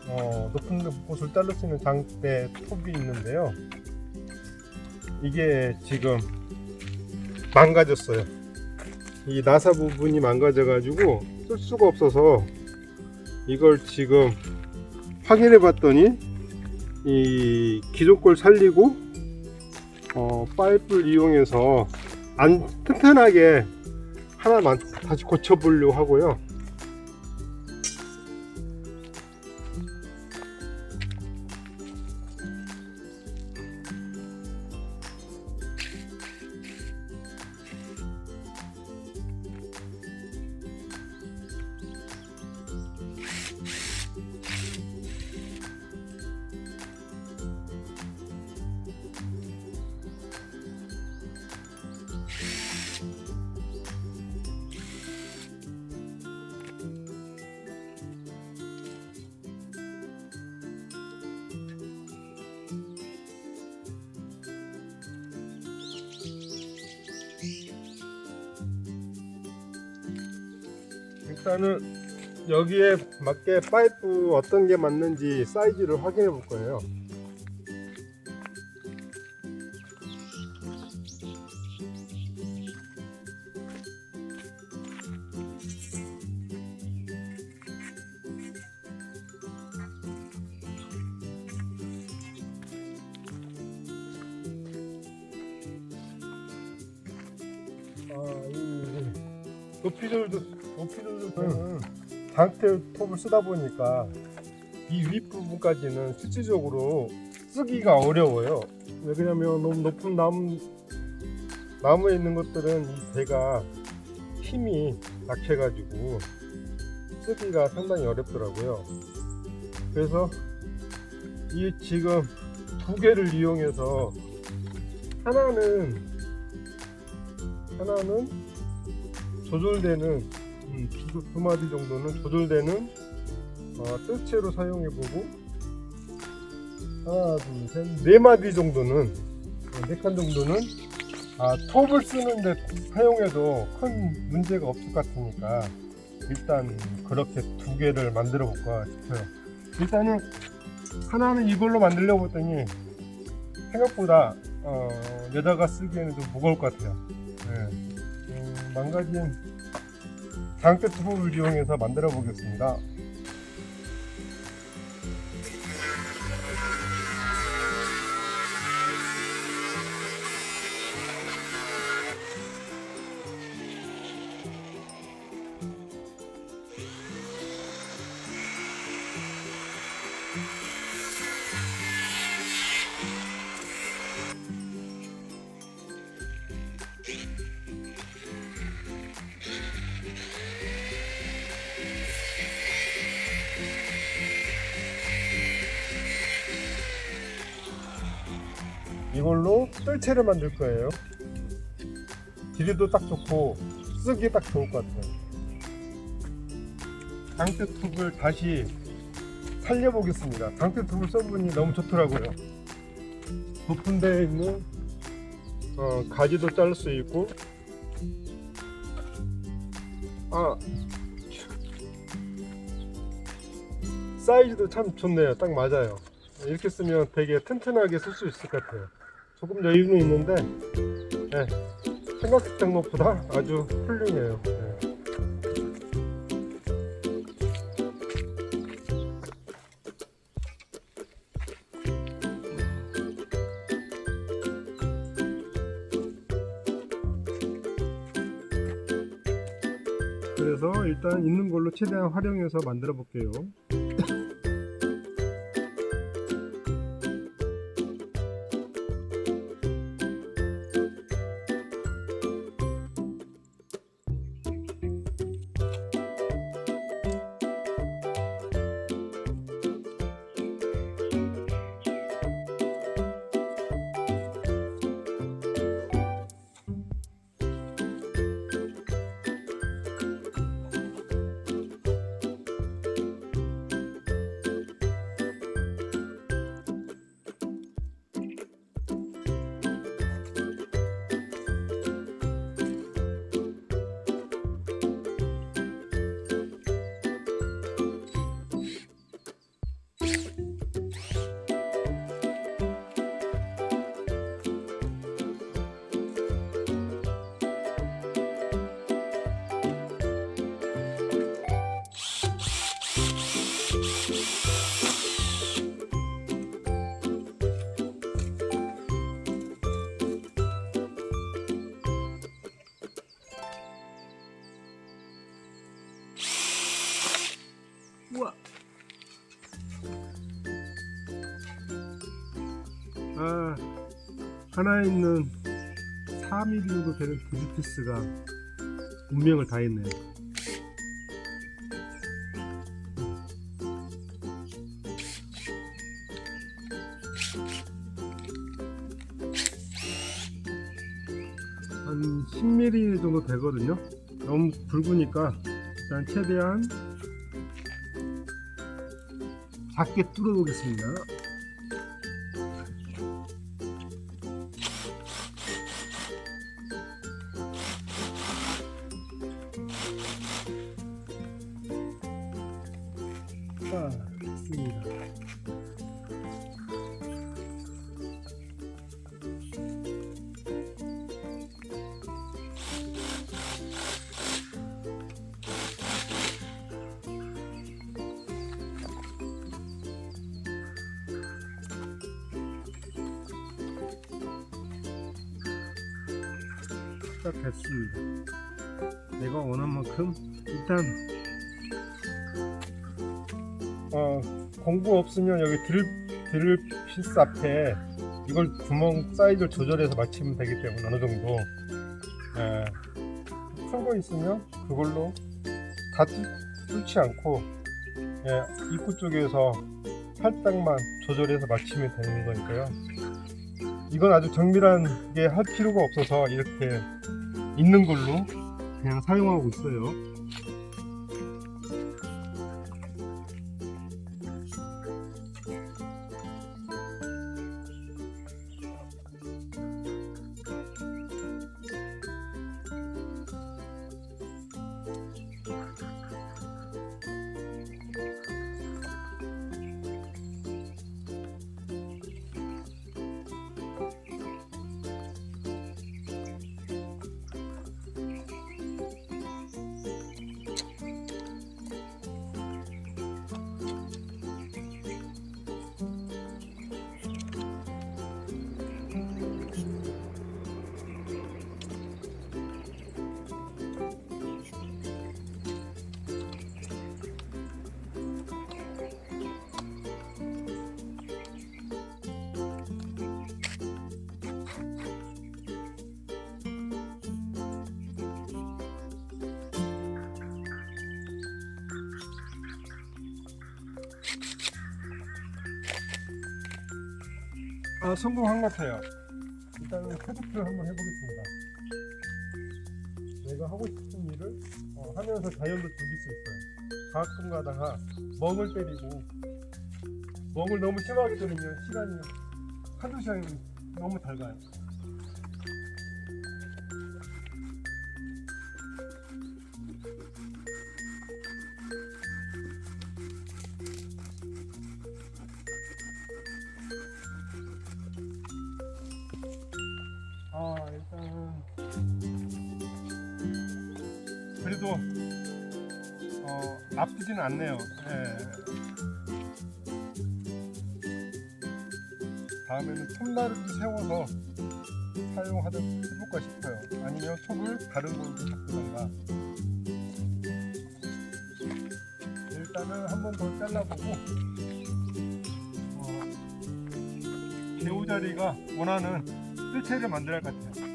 높은 곳을 자를 수 있는 장대 톱이 있는데요. 이게 지금 망가졌어요. 이 나사 부분이 망가져 가지고 쓸 수가 없어서 이걸 지금 확인해 봤더니 이 기존 걸 살리고 파이프를 이용해서 안 튼튼하게 하나만 다시 고쳐 보려고 하고요. 일단은 여기에 맞게 파이프 어떤 게 맞는지 사이즈를 확인해 볼 거예요. 이 높이 조절은 장대 톱을 쓰다 보니까 이 윗부분까지는 실질적으로 쓰기가 어려워요. 왜냐면 너무 높은 나무에 있는 것들은 이 대가 힘이 약해가지고 쓰기가 상당히 어렵더라고요. 그래서 이 지금 두 개를 이용해서 하나는 조절되는 두 마디 정도는 조절되는 뜰채로 사용해보고 하나 둘셋 네 마디 정도는 네 칸 정도는 톱을 쓰는데 사용해도 큰 문제가 없을 것 같으니까 일단 그렇게 두 개를 만들어 볼까 싶어요. 일단은 하나는 이걸로 만들려고 했더니 생각보다 여자가 쓰기에는 좀 무거울 것 같아요. 네. 망가진 장대 톱을 이용해서 만들어 보겠습니다. 이걸로 뜰채를 만들 거예요. 길이도 딱 좋고 쓰기 딱 좋을 것 같아요. 장대 톱을 다시 살려보겠습니다. 장대 톱을 써보니 너무 좋더라고요. 높은 데에 있는 가지도 자를 수 있고 사이즈도 참 좋네요. 딱 맞아요. 이렇게 쓰면 되게 튼튼하게 쓸 수 있을 것 같아요. 조금 여유는 있는데 네, 생각했던 것보다 아주 훌륭해요. 네. 그래서 일단 있는 걸로 최대한 활용해서 만들어 볼게요. 우와. 아, 하나에 있는 4mm 정도 되는 디지피스가 운명을 다했네요. 한 10mm 정도 되거든요. 너무 굵으니까 일단 최대한 작게 뚫어 보겠습니다. 자, 됐습니다. 딱 됐습니다. 내가 원한 만큼 일단 공구 없으면 여기 드릴 피스 앞에 이걸 구멍 사이즈를 조절해서 맞추면 되기 때문에 어느 정도 큰 거 있으면 그걸로 다 뚫지 않고 입구 쪽에서 살짝만 조절해서 맞추면 되는 거니까요. 이건 아주 정밀하게 할 필요가 없어서 이렇게 있는 걸로 그냥 사용하고 있어요. 성공한 것 같아요. 일단은 테스트를 한번 해보겠습니다. 내가 하고 싶은 일을 하면서 자연도 즐길 수 있어요. 가끔 가다가 멍을 때리고 멍을 너무 심하게 때리면 시간이 한두 시간이 너무 잘 가요. 일단 그래도 나쁘지는 않네요. 다음에는 톱날을 세워서 해볼까 싶어요. 아니면 톱을 다른 걸로 바꾸던가. 일단은 한 번 더 잘라보고 개우자리가 원하는 뜰채를 만들어야 할 것 같아요.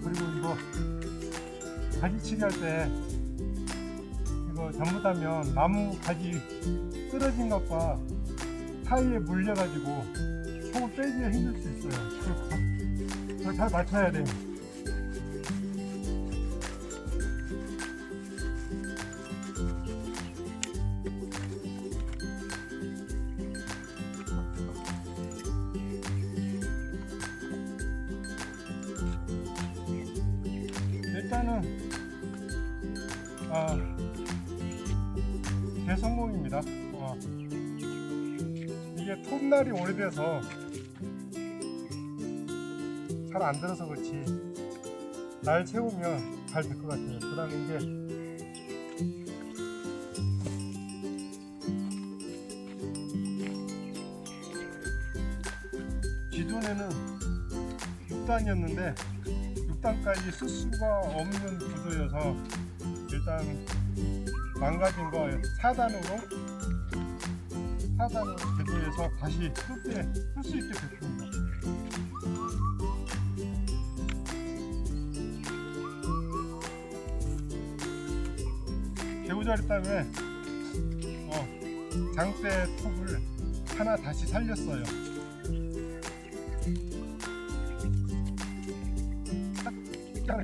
그리고 이거 가지치기 할 때 이거 잘못하면 나무 가지 쓰러진 것과 사이에 물려가지고 속을 빼기가 힘들 수 있어요. 그걸 잘 맞춰야 돼요. 일단은 대성공입니다. 이게 톱날이 오래돼서 잘 안 들어서 그렇지 날 채우면 잘 될 것 같아요. 그 다음에 이제 기존에는 6단이었는데 6단까지 쓸 수가 없는 구조여서 일단 망가진 거 4단으로 제조해서 다시 쓸 수 있게 됐습니다. 개우자리 때문에 장대 톱을 하나 다시 살렸어요. 딱